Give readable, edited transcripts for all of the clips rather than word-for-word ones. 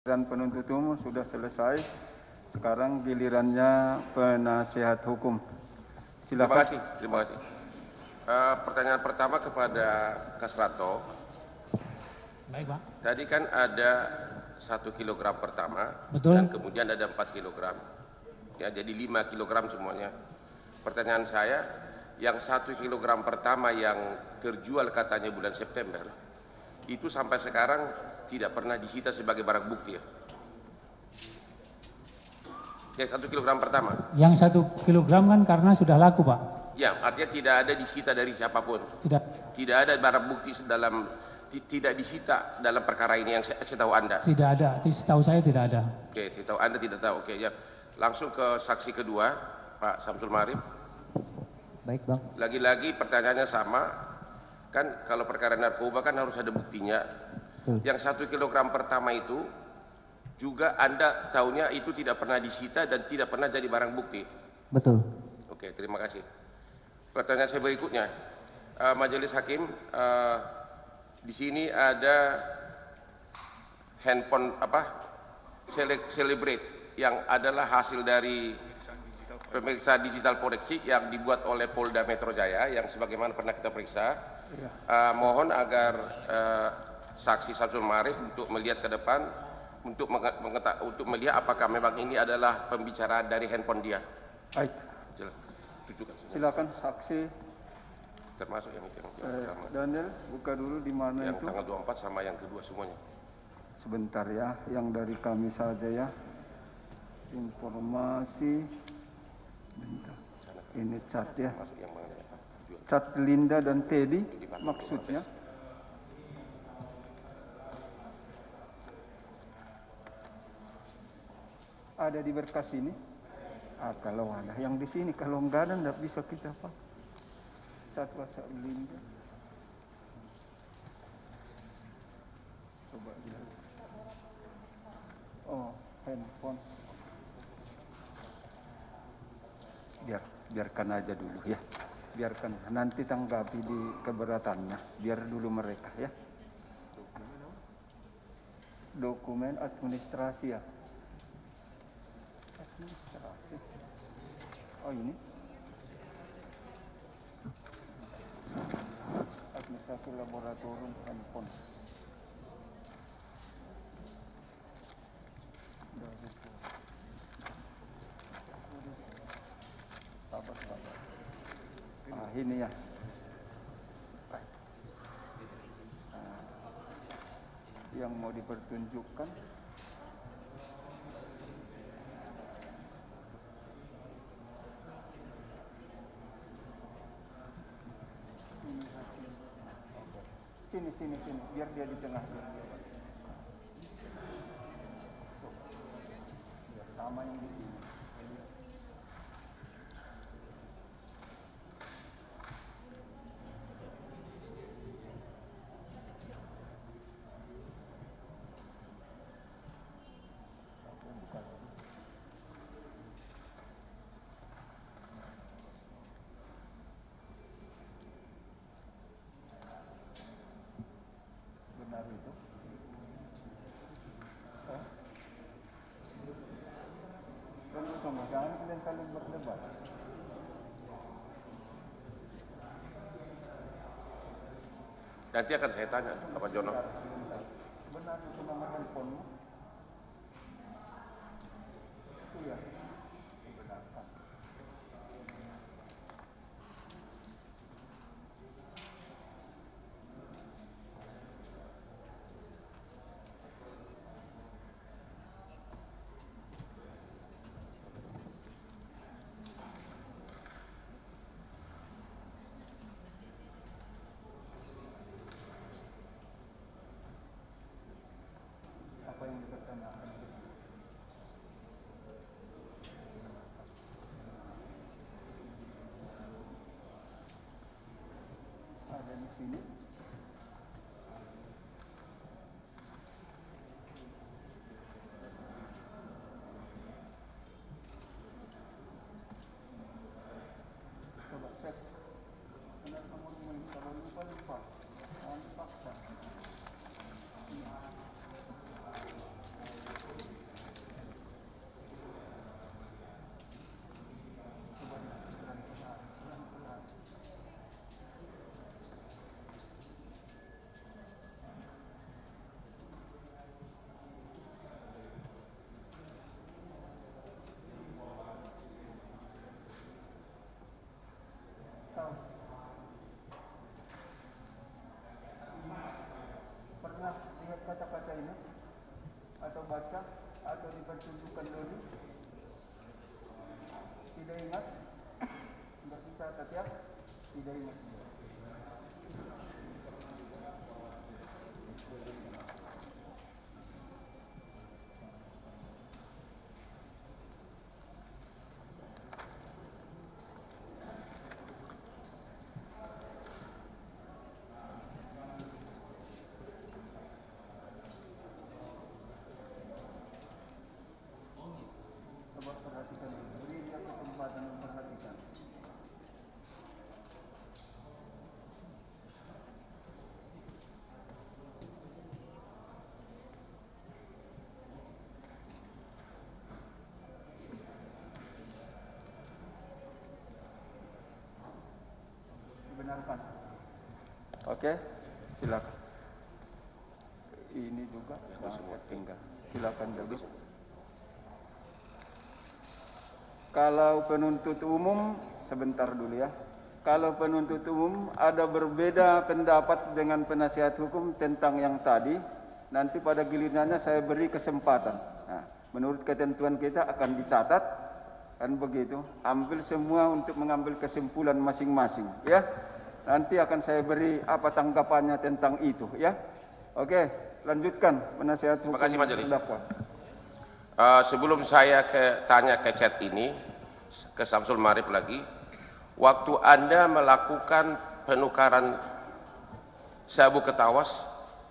Dan penuntut umum sudah selesai. Sekarang gilirannya penasihat hukum. Silakan. Terima kasih. Pertanyaan pertama kepada Kasranto. Baik, Pak. Tadi kan ada 1 kilogram pertama. Betul. Dan kemudian ada 4 kilogram. Ya, jadi 5 kilogram semuanya. Pertanyaan saya, yang 1 kilogram pertama yang terjual katanya bulan September, itu sampai sekarang tidak pernah disita sebagai barang bukti ya? Yang 1 kilogram pertama? Yang 1 kilogram kan karena sudah laku, Pak. Ya, artinya tidak ada disita dari siapapun. Tidak ada barang bukti tidak disita dalam perkara ini yang saya tahu Anda. Tidak ada, setahu saya tidak ada. Oke, setahu Anda tidak tahu. Oke, ya. Langsung ke saksi kedua, Pak Samsul Marif. Baik, Bang. Lagi-lagi pertanyaannya sama. Kan kalau perkara narkoba kan harus ada buktinya. Betul. Yang 1 kilogram pertama itu juga Anda tahunya itu tidak pernah disita dan tidak pernah jadi barang bukti. Betul. Oke, terima kasih. Pertanyaan saya berikutnya, Majelis Hakim, di sini ada handphone Celebrate yang adalah hasil dari pemeriksaan digital forensik yang dibuat oleh Polda Metro Jaya yang sebagaimana pernah kita periksa. Mohon agar saksi Samsul Marif untuk melihat ke depan untuk melihat apakah memang ini adalah pembicaraan dari handphone dia. Baik. Tunjukkan. Silakan saksi. Termasuk yang pertama. Daniel, buka dulu di mana Yang itu. tanggal 24 sama yang kedua semuanya. Sebentar ya, yang dari kami saja ya. Informasi. Bentar. Ini chat ya. Termasuk yang mana? Chat Linda dan Teddy maksudnya. Ada di berkas ini. Kalau ada yang di sini, kalau enggak ada enggak bisa kita apa. Chat WhatsApp Linda. Coba lihat. Oh, handphone. Biarkan aja dulu ya. Biarkan nanti tanggapi di keberatannya. Biar dulu mereka ya. Dokumen administrasi ya. Administrasi. Oh ini. Administrasi laboratorium handphone. Sabar. Ini ya. Yang mau dipertunjukkan. Sini, biar dia di tengah. Biar sama yang di sini. Benar itu. Tunggu, jangan kalian saling berdebat. Nanti akan saya tanya, Bapak Jono. Benar itu nomor handphonemu? Iya. Benarkan. Apa yang dipertanyakan? Ada di sini. Coba cek. Benar nomormu ini, kalau lupa. Jangan dipaksa. baca atau dipertunjukkan dulu? Tidak ingat? Tidak bisa catat ya? Tidak ingat. Coba perhatikan dulu. Beri dia kesempatan memperhatikan. Dibenarkan. Oke, silakan. Ini juga semua tinggal. Silakan dulu. Kalau penuntut umum, sebentar dulu ya. Kalau penuntut umum ada berbeda pendapat dengan penasihat hukum tentang yang tadi, nanti pada gilirannya saya beri kesempatan. Nah, menurut ketentuan kita akan dicatat, kan begitu. Ambil semua untuk mengambil kesimpulan masing-masing, ya. Nanti akan saya beri apa tanggapannya tentang itu, ya. Oke, lanjutkan penasihat hukum. Terima kasih Majelis. terdakwa. Sebelum saya tanya ke chat ini, ke Samsul Marif lagi, waktu Anda melakukan penukaran sabu ke tawas,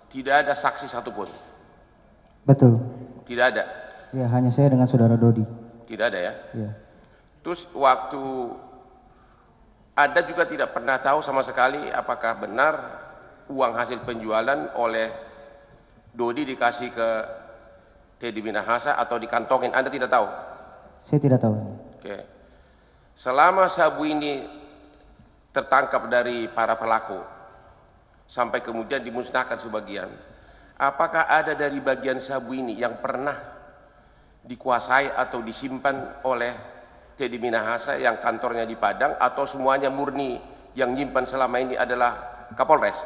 tidak ada saksi satupun? Betul. Tidak ada? Ya, hanya saya dengan saudara Dodi. Tidak ada ya? Ya. Terus waktu Anda juga tidak pernah tahu sama sekali apakah benar uang hasil penjualan oleh Dodi dikasih ke Teddy Minahasa atau dikantongin, Anda tidak tahu? Saya tidak tahu. Oke. Selama sabu ini tertangkap dari para pelaku, sampai kemudian dimusnahkan sebagian, apakah ada dari bagian sabu ini yang pernah dikuasai atau disimpan oleh Teddy Minahasa yang kantornya di Padang, atau semuanya murni yang nyimpan selama ini adalah Kapolres,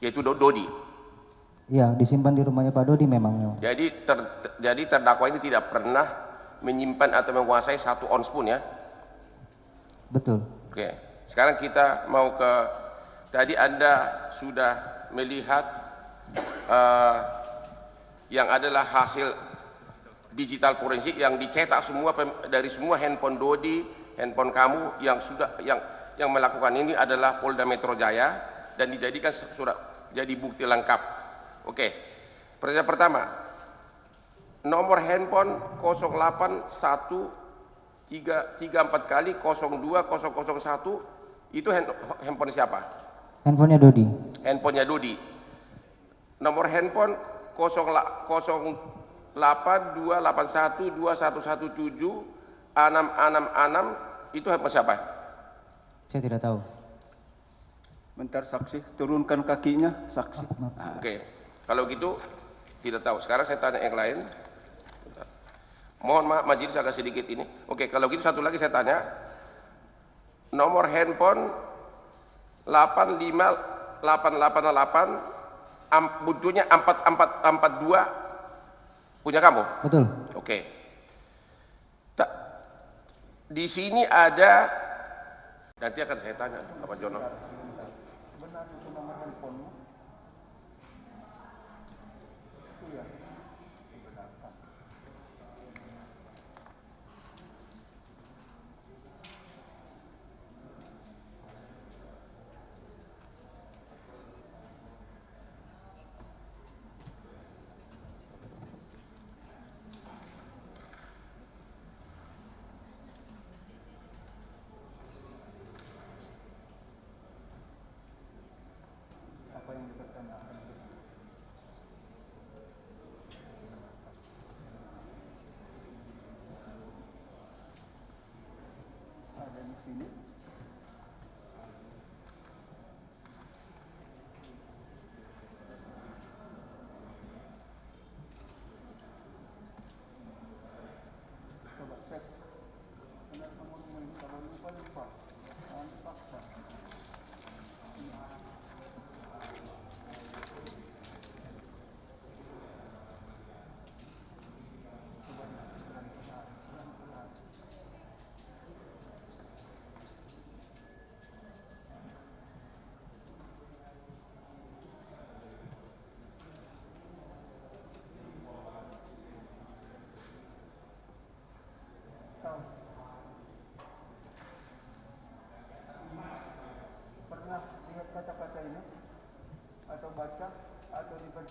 yaitu Dodi? Ya, disimpan di rumahnya Pak Dodi memang. Jadi terdakwa ini tidak pernah menyimpan atau menguasai 1 ons pun ya? Betul. Oke, sekarang kita mau ke, tadi Anda sudah melihat yang adalah hasil digital forensik yang dicetak semua dari semua handphone Dodi, handphone kamu yang sudah yang melakukan ini adalah Polda Metro Jaya dan dijadikan surat jadi bukti lengkap. Oke, pertanyaan pertama, nomor handphone 081334 kali 02001 itu handphone siapa? Handphonenya Dodi. Handphonenya Dodi. Nomor handphone 082812117666 itu handphone siapa? Saya tidak tahu. Bentar saksi, turunkan kakinya, saksi. Oke. Kalau gitu tidak tahu. Sekarang saya tanya yang lain. Bentar. Mohon maaf majelis agak sedikit ini. Oke, kalau gitu satu lagi saya tanya. Nomor handphone 85888 buntunya 4442 punya kamu? Betul. Oke. Di sini ada, nanti akan saya tanya Pak Jono. Benar itu nomor handphonemu? Iya. Dibenarkan. Apa yang dipertanyakan?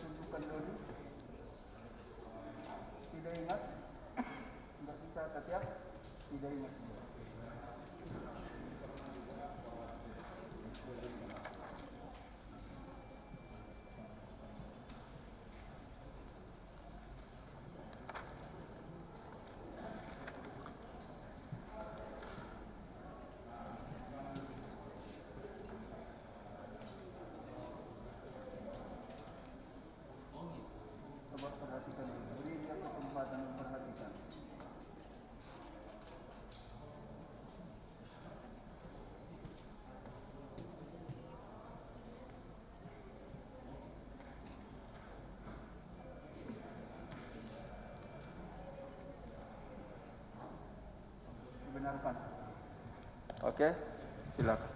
tunjukkan dulu. Tidak ingat? Tidak bisa ketiak? Tidak ingat. Coba perhatikan dulu. Beri dia kesempatan memperhatikan. Dibenarkan. Oke, silakan.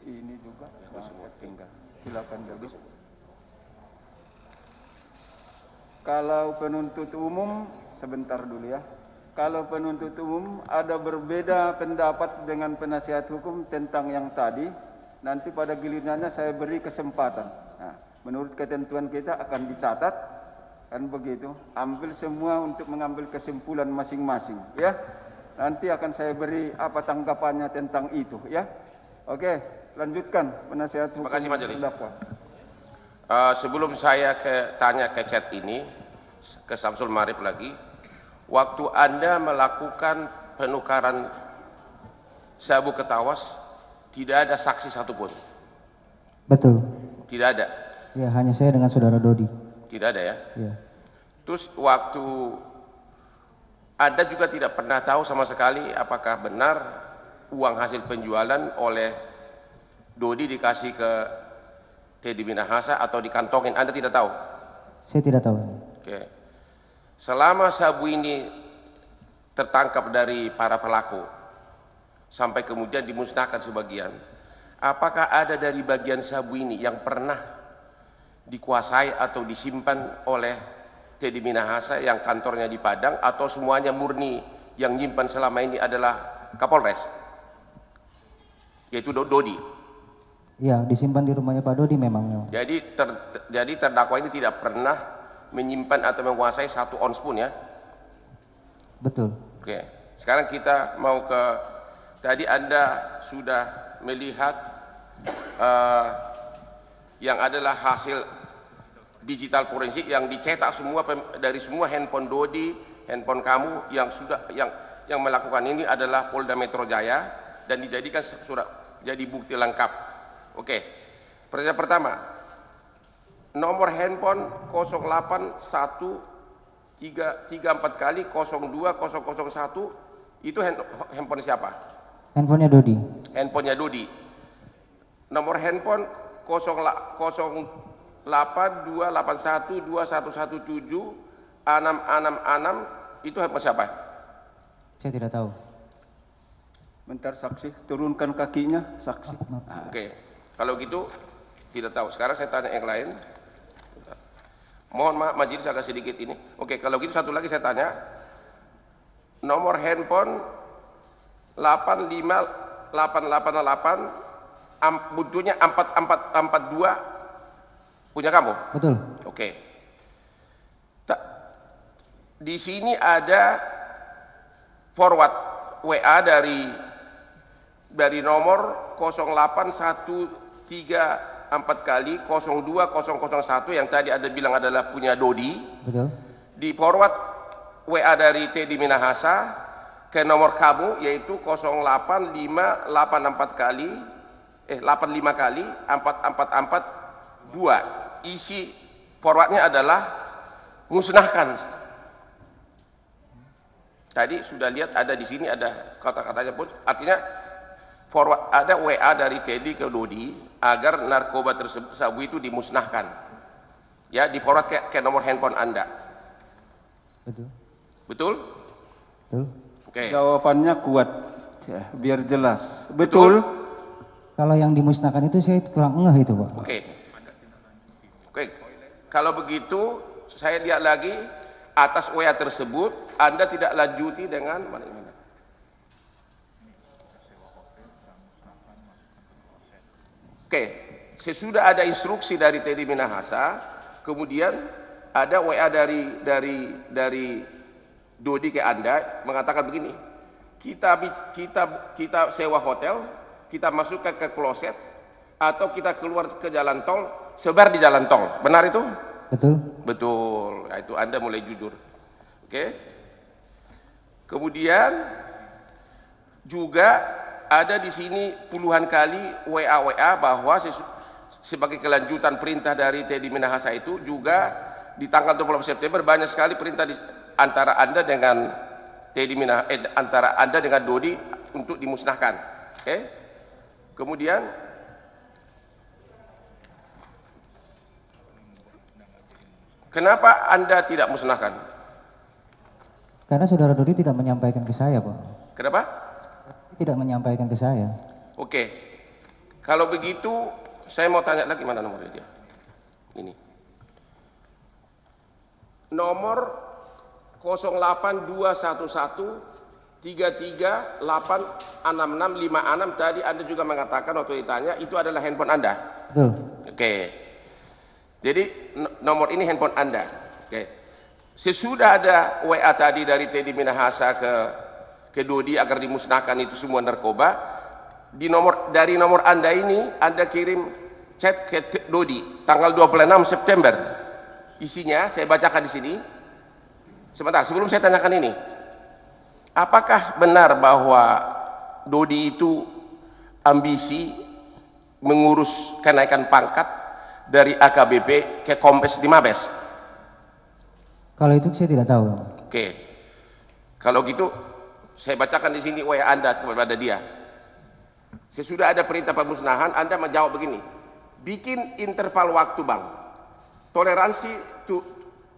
Ini juga semua tinggal. Silakan dulu. Kalau penuntut umum, sebentar dulu ya. Kalau penuntut umum ada berbeda pendapat dengan penasihat hukum tentang yang tadi, nanti pada gilirannya saya beri kesempatan. Nah, menurut ketentuan kita akan dicatat, kan begitu. Ambil semua untuk mengambil kesimpulan masing-masing, ya. Nanti akan saya beri apa tanggapannya tentang itu, ya. Oke, lanjutkan penasihat hukum. Terima kasih majelis. terdakwa. Sebelum saya tanya ke chat ini, ke Samsul Marif lagi, waktu Anda melakukan penukaran sabu ke tawas, tidak ada saksi satupun? Betul. Tidak ada? Ya, hanya saya dengan saudara Dodi. Tidak ada ya? Ya. Terus waktu Anda juga tidak pernah tahu sama sekali apakah benar uang hasil penjualan oleh Dodi dikasih ke Teddy Minahasa atau dikantongin, Anda tidak tahu? Saya tidak tahu. Oke. Selama sabu ini tertangkap dari para pelaku sampai kemudian dimusnahkan sebagian, apakah ada dari bagian sabu ini yang pernah dikuasai atau disimpan oleh Teddy Minahasa yang kantornya di Padang, atau semuanya murni yang nyimpan selama ini adalah Kapolres, yaitu Dodi? Ya, disimpan di rumahnya Pak Dodi memang. Jadi terdakwa ini tidak pernah menyimpan atau menguasai 1 ons pun ya? Betul. Oke, sekarang kita mau ke, tadi Anda sudah melihat yang adalah hasil digital forensik yang dicetak semua dari semua handphone Dodi, handphone kamu yang sudah yang melakukan ini adalah Polda Metro Jaya dan dijadikan surat jadi bukti lengkap. Oke, pertanyaan pertama, nomor handphone 081334 kali 02001 itu handphone siapa? Handphonenya Dodi. Handphonenya Dodi. Nomor handphone 082812117666 itu handphone siapa? Saya tidak tahu. Bentar saksi, turunkan kakinya saksi. Oke. Kalau gitu tidak tahu. Sekarang saya tanya yang lain. Mohon maaf majelis agak sedikit ini. Oke, kalau gitu satu lagi saya tanya. Nomor handphone 85888 butuhnya 4442 punya kamu? Betul. Oke. Di sini ada forward WA dari nomor 081334 kali 02001 yang tadi ada bilang adalah punya Dodi. Betul. Di forward WA dari Teddy Minahasa ke nomor kamu yaitu 085864 kali 85 kali 4442. Isi forwardnya adalah musnahkan. Tadi sudah lihat ada di sini ada kata-katanya pun, artinya forward ada WA dari Teddy ke Dodi agar narkoba tersebut sabu itu dimusnahkan. Ya, di forward ke nomor handphone Anda. Betul. Betul? Betul. Oke. Jawabannya kuat, ya, biar jelas. Betul. Kalau yang dimusnahkan itu saya kurang ngeh itu, Pak. Oke. Oke. Kalau begitu saya lihat lagi atas WA tersebut Anda tidak lanjuti dengan mana ini? Oke, sesudah ada instruksi dari Teddy Minahasa, kemudian ada WA dari Dodi ke Anda mengatakan begini, kita sewa hotel, kita masukkan ke kloset, atau kita keluar ke jalan tol, sebar di jalan tol. Benar itu? Betul. Betul. Nah, itu Anda mulai jujur. Oke. Kemudian juga ada di sini puluhan kali WA bahwa sebagai kelanjutan perintah dari Teddy Minahasa itu juga di tanggal 20 September banyak sekali perintah antara Anda dengan antara Anda dengan Dodi untuk dimusnahkan. Oke. Kemudian kenapa Anda tidak musnahkan? Karena saudara Dodi tidak menyampaikan ke saya, Pak. Kenapa? Tidak menyampaikan ke saya. Oke. Kalau begitu, saya mau tanya lagi, mana nomornya dia? Ini. Nomor 08211 3386656 tadi Anda juga mengatakan waktu ditanya itu adalah handphone Anda. Betul. Oke. Jadi nomor ini handphone Anda. Oke. Sesudah ada WA tadi dari Teddy Minahasa ke Dodi agar dimusnahkan itu semua narkoba, dari nomor Anda ini Anda kirim chat ke Dodi tanggal 26 September. Isinya saya bacakan di sini. Sebentar, sebelum saya tanyakan ini. Apakah benar bahwa Dodi itu ambisi mengurus kenaikan pangkat dari AKBP ke Kombes di Mabes? Kalau itu saya tidak tahu. Oke. Kalau gitu saya bacakan di sini WA Anda kepada dia. Sesudah ada perintah pemusnahan, Anda menjawab begini. Bikin interval waktu, Bang. Toleransi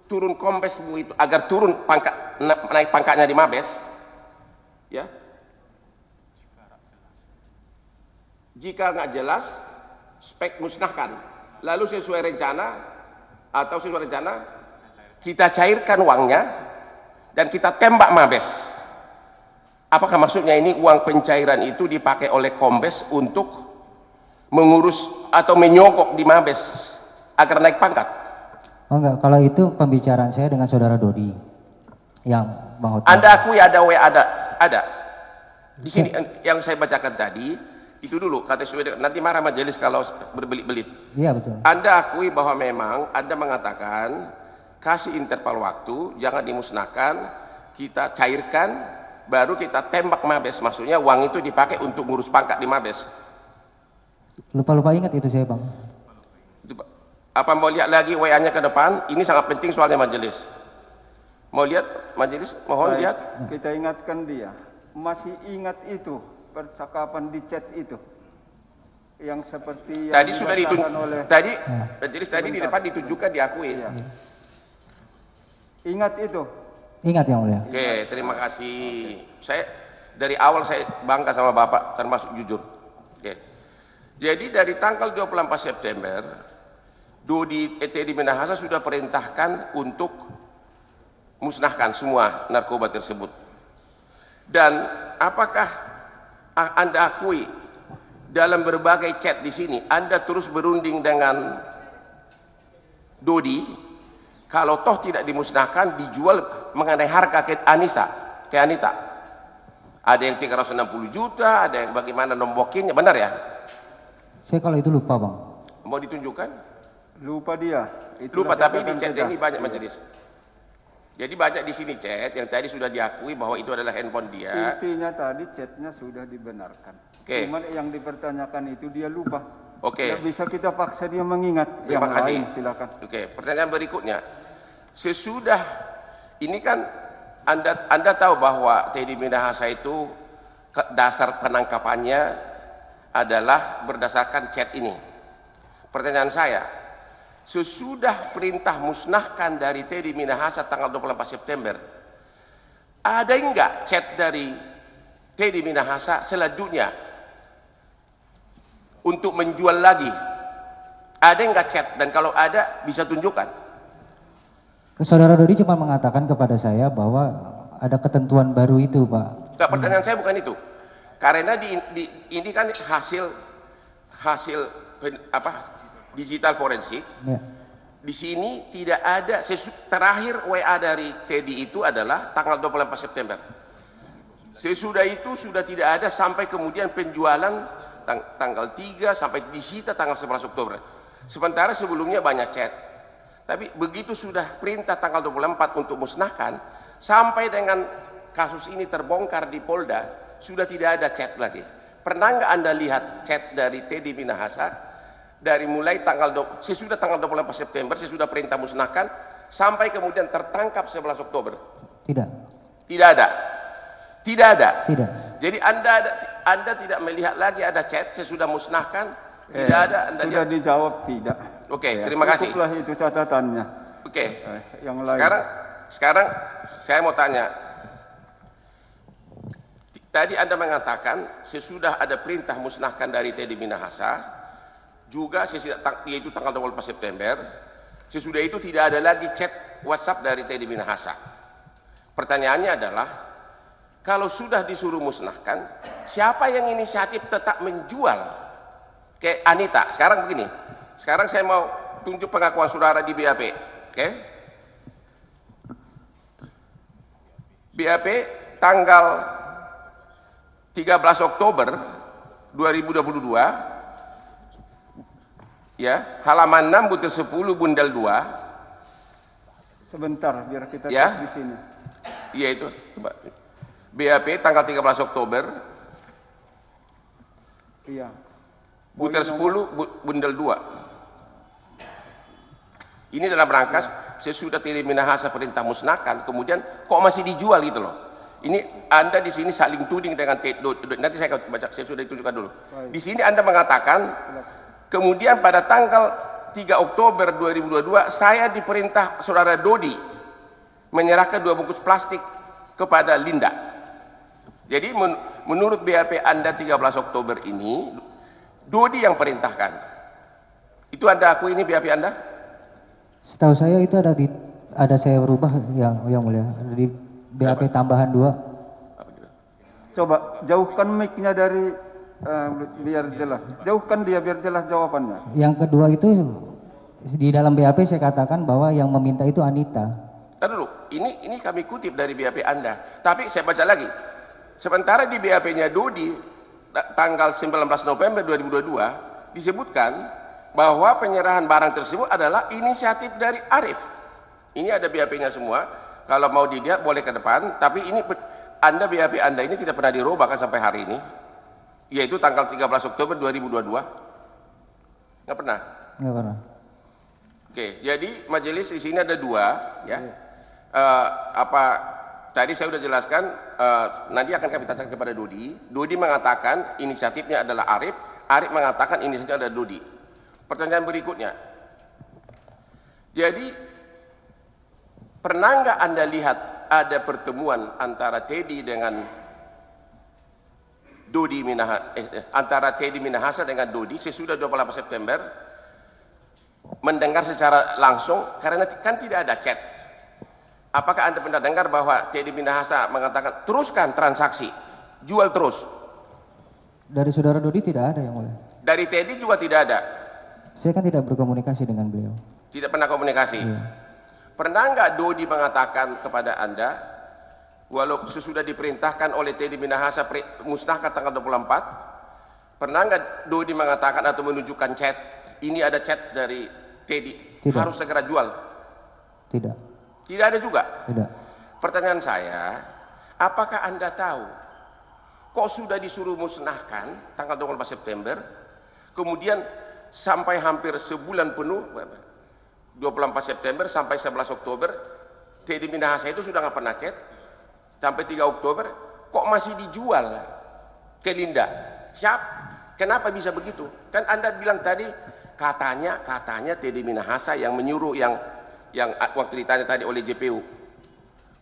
turun Kombesmu itu agar turun pangkat, naik pangkatnya di Mabes. Ya. Jika nggak jelas, spek musnahkan. Lalu sesuai rencana kita cairkan uangnya dan kita tembak Mabes. Apakah maksudnya ini uang pencairan itu dipakai oleh Kombes untuk mengurus atau menyogok di Mabes agar naik pangkat? Oh enggak, kalau itu pembicaraan saya dengan saudara Dodi yang Bang Hotel. Anda akui ada WA ada. Di sini yang saya bacakan tadi itu dulu kata nanti marah majelis kalau berbelit-belit. Iya betul. Anda akui bahwa memang Anda mengatakan kasih interval waktu, jangan dimusnahkan, kita cairkan, baru kita tembak Mabes. Maksudnya uang itu dipakai untuk ngurus pangkat di Mabes. Lupa ingat itu saya, Bang. Apa mau lihat lagi WA-nya ke depan? Ini sangat penting soalnya majelis. Mau lihat majelis? Mohon lihat. Kita ingatkan dia. Masih ingat itu percakapan di chat itu yang seperti yang tadi sudah ditunjukkan oleh tadi majelis tadi di depan ditunjukkan diakui. Iya. Ingat itu. Ingat yang mulia. Oke, terima kasih. Saya dari awal saya bangga sama Bapak termasuk jujur. Oke. Jadi dari tanggal 24 September Teddy Minahasa sudah perintahkan untuk musnahkan semua narkoba tersebut. Dan apakah Anda akui dalam berbagai chat di sini Anda terus berunding dengan Dodi kalau toh tidak dimusnahkan dijual mengenai harga ke Anita. Ada yang 360 juta, ada yang bagaimana nombokinnya, benar ya? Saya kalau itu lupa, Bang. Mau ditunjukkan? Lupa dia. Lupa, tapi di chat ini banyak majelis. Jadi banyak di sini chat yang tadi sudah diakui bahwa itu adalah handphone dia. Intinya tadi chatnya sudah dibenarkan. Cuman yang dipertanyakan itu dia lupa. Tidak bisa kita paksa dia mengingat. Terima kasih. Lain silakan. Pertanyaan berikutnya. Sesudah ini kan Anda tahu bahwa Teddy Minahasa itu dasar penangkapannya adalah berdasarkan chat ini. Pertanyaan saya, sesudah perintah musnahkan dari Teddy Minahasa tanggal 24 September, ada enggak chat dari Teddy Minahasa selanjutnya untuk menjual lagi? Ada enggak chat? Dan kalau ada bisa tunjukkan. Saudara Dodi cuma mengatakan kepada saya bahwa ada ketentuan baru itu, Pak. Pertanyaan saya bukan itu. Karena ini kan hasil digital forensik. Ya. Di sini tidak ada, terakhir WA dari Teddy itu adalah tanggal 24 September. Sesudah itu sudah tidak ada sampai kemudian penjualan tanggal 3 sampai disita tanggal 11 Oktober. Sementara sebelumnya banyak chat. Tapi begitu sudah perintah tanggal 24 untuk musnahkan, sampai dengan kasus ini terbongkar di Polda, sudah tidak ada chat lagi. Pernah nggak Anda lihat chat dari Teddy Minahasa? Dari mulai sesudah tanggal 24 September, sesudah perintah musnahkan, sampai kemudian tertangkap 11 Oktober. Tidak. Tidak ada. Tidak ada. Tidak. Jadi Anda tidak melihat lagi ada chat sesudah musnahkan? Tidak ada. Anda sudah lihat? dijawab tidak. Oke, terima kasih. Cukuplah itu catatannya. Oke. Yang lain. Sekarang saya mau tanya. Tadi Anda mengatakan sesudah ada perintah musnahkan dari Teddy Minahasa, juga yaitu tanggal 24 September, sesudah itu tidak ada lagi chat WhatsApp dari Teddy Minahasa. Pertanyaannya adalah, kalau sudah disuruh musnahkan, siapa yang inisiatif tetap menjual ke Anita? Sekarang begini, sekarang saya mau tunjuk pengakuan saudara di BAP. Oke? BAP tanggal 13 Oktober 2022, ya, halaman 6 butir 10 bundel 2. Sebentar biar kita Ya. cek di sini. Iya itu. BAP tanggal 13 Oktober. Iya. Butir 10 bundel 2. Ini dalam rangka sesudah Teddy Minahasa perintah musnahkan, kemudian kok masih dijual gitu loh. Ini Anda di sini saling tuding dengan nanti saya akan baca, saya sudah tunjukkan dulu. Di sini Anda mengatakan kemudian pada tanggal 3 Oktober 2022 saya diperintah saudara Dodi menyerahkan 2 bungkus plastik kepada Linda. Jadi menurut BAP Anda 13 Oktober ini Dodi yang perintahkan. Itu Anda akui ini BAP Anda? Setahu saya itu ada saya berubah yang mulia. Ada di BAP tambahan 2. Coba jauhkan mic-nya dari biar jelas. Jauhkan dia biar jelas jawabannya. Yang kedua itu di dalam BAP saya katakan bahwa yang meminta itu Anita. Tadi dulu, ini kami kutip dari BAP Anda. Tapi saya baca lagi. Sementara di BAP-nya Dodi tanggal 19 November 2022 disebutkan bahwa penyerahan barang tersebut adalah inisiatif dari Arif. Ini ada BAP-nya semua. Kalau mau dilihat boleh ke depan. Tapi ini BAP Anda ini tidak pernah dirubah kan sampai hari ini. Yaitu tanggal 13 Oktober 2022. Nggak pernah? Nggak pernah. Oke, jadi majelis di sini ada 2, ya. Tadi saya sudah jelaskan, nanti akan kami tanyakan kepada Dodi. Dodi mengatakan inisiatifnya adalah Arif. Arif mengatakan inisiatifnya adalah Dodi. Pertanyaan berikutnya. Jadi, pernah nggak Anda lihat ada pertemuan antara Teddy dengan Dodi antara Teddy Minahasa dengan Dodi sesudah 28 September mendengar secara langsung, karena kan tidak ada chat. Apakah Anda pernah dengar bahwa Teddy Minahasa mengatakan teruskan transaksi, jual terus? Dari saudara Dodi tidak ada yang mulia. Dari Teddy juga tidak ada. Saya kan tidak berkomunikasi dengan beliau. Tidak pernah komunikasi. Iya. Pernah nggak Dodi mengatakan kepada Anda, walau sesudah diperintahkan oleh Teddy Minahasa musnahkan tanggal 24, pernah nggak Dodi mengatakan atau menunjukkan chat, ini ada chat dari Teddy, Tidak. harus segera jual? Tidak. Tidak ada juga. Tidak. Pertanyaan saya, apakah Anda tahu kok sudah disuruh musnahkan tanggal 24 September, kemudian sampai hampir sebulan penuh, 24 September sampai 11 Oktober, Teddy Minahasa itu sudah nggak pernah chat, sampai 3 Oktober, kok masih dijual ke Linda? Kenapa bisa begitu? Kan Anda bilang tadi, katanya Teddy Minahasa yang menyuruh, yang waktu ditanya tadi oleh JPU.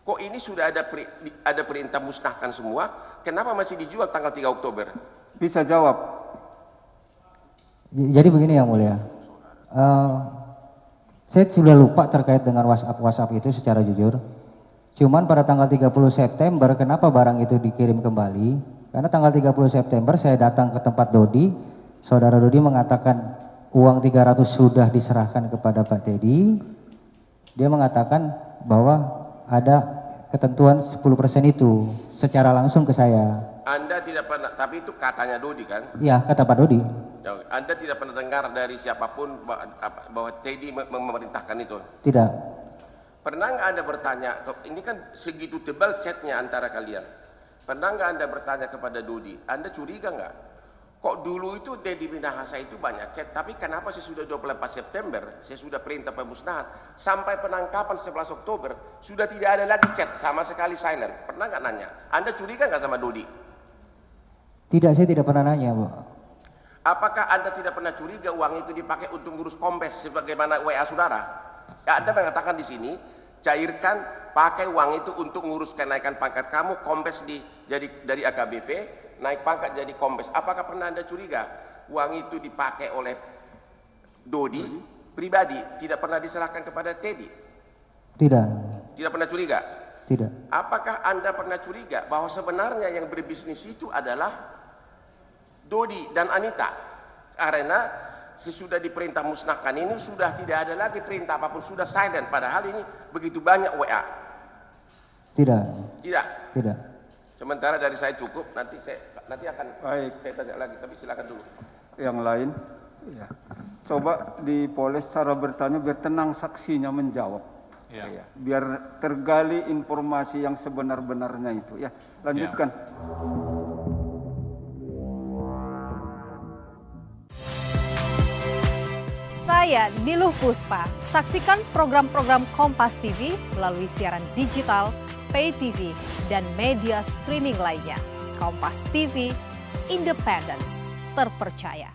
Kok ini sudah ada perintah musnahkan semua, kenapa masih dijual tanggal 3 Oktober? Bisa jawab. Jadi begini yang mulia. Saya sudah lupa terkait dengan WhatsApp itu secara jujur. Cuman pada tanggal 30 September kenapa barang itu dikirim kembali? Karena tanggal 30 September saya datang ke tempat Dodi, saudara Dodi mengatakan uang 300 sudah diserahkan kepada Pak Teddy, dia mengatakan bahwa ada ketentuan 10% itu secara langsung ke saya. Anda tidak pernah, tapi itu katanya Dodi kan? Iya, kata Pak Dodi. Anda tidak pernah dengar dari siapapun bahwa Teddy memerintahkan itu? Tidak. Pernah nggak Anda bertanya, ini kan segitu tebal chatnya antara kalian. Pernah nggak Anda bertanya kepada Dodi, Anda curiga nggak? Kok dulu itu Teddy Minahasa itu banyak chat, tapi kenapa sesudah 24 September, saya sudah perintah pemusnahan, sampai penangkapan 11 Oktober, sudah tidak ada lagi chat, sama sekali silent. Pernah nggak nanya? Anda curiga nggak sama Dodi? Tidak, saya tidak pernah nanya, Pak. Apakah Anda tidak pernah curiga uang itu dipakai untuk ngurus kombes sebagaimana WA saudara? Ya, Anda mengatakan di sini, cairkan pakai uang itu untuk ngurus kenaikan pangkat kamu, kombes jadi dari AKBP, naik pangkat jadi kombes. Apakah pernah Anda curiga uang itu dipakai oleh Dodi pribadi, tidak pernah diserahkan kepada Teddy? Tidak. Tidak pernah curiga? Tidak. Apakah Anda pernah curiga bahwa sebenarnya yang berbisnis itu adalah Dodi dan Anita? Karena sesudah diperintah musnahkan ini sudah tidak ada lagi perintah apapun, sudah silent, padahal ini begitu banyak WA. Tidak. Tidak. Tidak. Sementara dari saya cukup, nanti akan Baik. saya tanya lagi, tapi silakan dulu. Yang lain, ya. Coba dipoles cara bertanya biar tenang saksinya menjawab. Ya. Biar tergali informasi yang sebenar-benarnya itu. Ya, lanjutkan. Saya Niluh Puspa. Saksikan program-program Kompas TV melalui siaran digital, pay TV, dan media streaming lainnya. Kompas TV, independen, terpercaya.